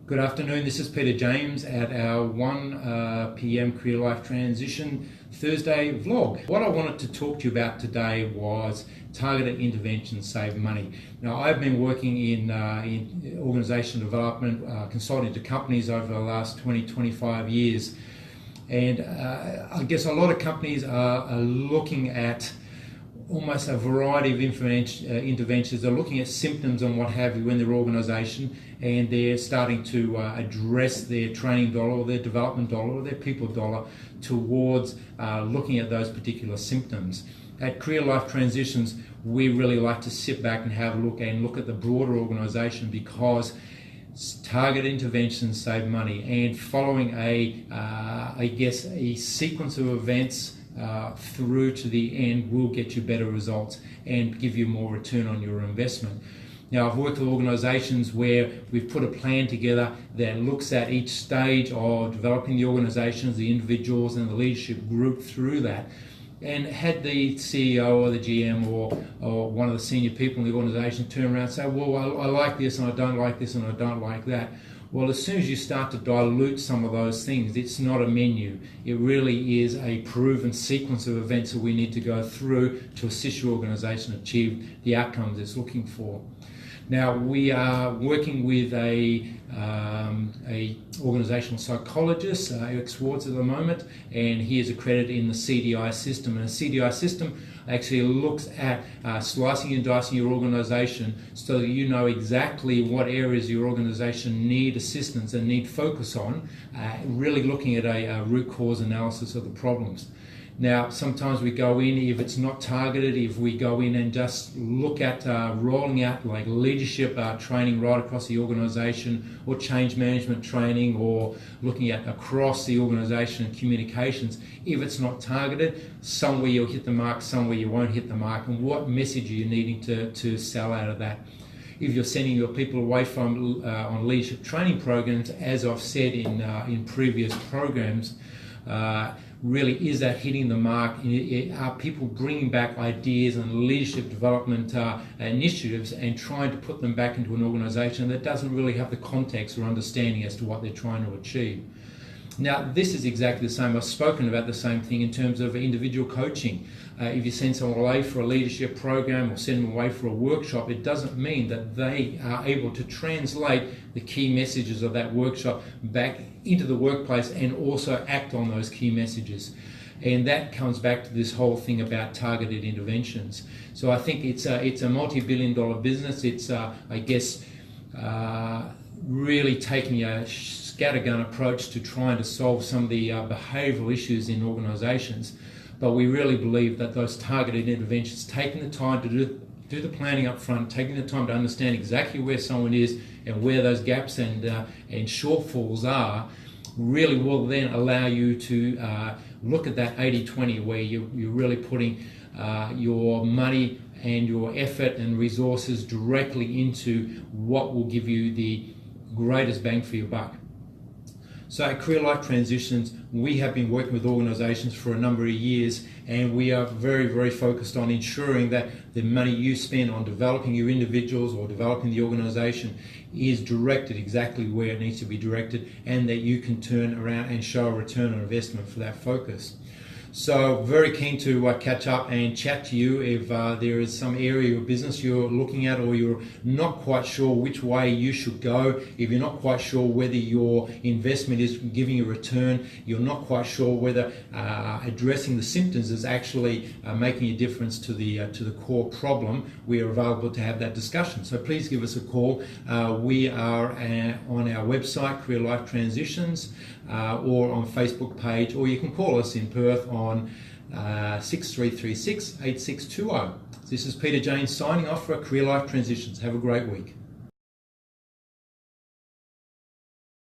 Good afternoon, this is Peter James at our 1 p.m. Career Life Transition Thursday vlog. What I wanted to talk to you about today was targeted interventions save money. Now, I've been working in organizational development, consulting to companies over the last 25 years. And I guess a lot of companies are looking at almost a variety of interventions. They're looking at symptoms and what have you in their organisation, and they're starting to address their training dollar or their development dollar or their people dollar towards looking at those particular symptoms. At Career Life Transitions, we really like to sit back and have a look at the broader organisation, because targeted interventions save money, and following a sequence of events through to the end will get you better results and give you more return on your investment. Now, I've worked with organisations where we've put a plan together that looks at each stage of developing the organisations, the individuals and the leadership group through that, and had the CEO or the GM or one of the senior people in the organisation turn around and say, well, I like this and I don't like this and I don't like that. Well, as soon as you start to dilute some of those things, it's not a menu. It really is a proven sequence of events that we need to go through to assist your organisation achieve the outcomes it's looking for. Now, we are working with a organisational psychologist, Eric Swartz at the moment, and he is accredited in the CDI system. And the CDI system actually looks at slicing and dicing your organisation so that you know exactly what areas your organisation need assistance and need focus on, really looking at a root cause analysis of the problems. Now, sometimes we go in, if it's not targeted, if we go in and just look at rolling out like leadership training right across the organisation, or change management training, or looking at across the organisation and communications, if it's not targeted, somewhere you'll hit the mark, somewhere you won't hit the mark, and what message are you needing to sell out of that? If you're sending your people away from on leadership training programs, as I've said in previous programs, really, is that hitting the mark? Are people bringing back ideas and leadership development initiatives and trying to put them back into an organisation that doesn't really have the context or understanding as to what they're trying to achieve? Now, this is exactly the same. I've spoken about the same thing in terms of individual coaching. If you send someone away for a leadership program or send them away for a workshop, it doesn't mean that they are able to translate the key messages of that workshop back into the workplace and also act on those key messages. And that comes back to this whole thing about targeted interventions. So I think it's a multi-billion-dollar business. It's, really taking a scattergun approach to trying to solve some of the behavioural issues in organisations. But we really believe that those targeted interventions, taking the time to do the planning up front, taking the time to understand exactly where someone is and where those gaps and shortfalls are, really will then allow you to look at that 80-20, where you're really putting your money and your effort and resources directly into what will give you the greatest bang for your buck. So at Career Life Transitions, we have been working with organisations for a number of years, and we are very, very focused on ensuring that the money you spend on developing your individuals or developing the organisation is directed exactly where it needs to be directed, and that you can turn around and show a return on investment for that focus. So very keen to catch up and chat to you if there is some area of business you're looking at, or you're not quite sure which way you should go, if you're not quite sure whether your investment is giving a return, you're not quite sure whether addressing the symptoms is actually making a difference to the core problem, we are available to have that discussion. So please give us a call. We are on our website, Career Life Transitions, or on Facebook page, or you can call us in Perth on 6336 8620. This is Peter James signing off for Career Life Transitions. Have a great week.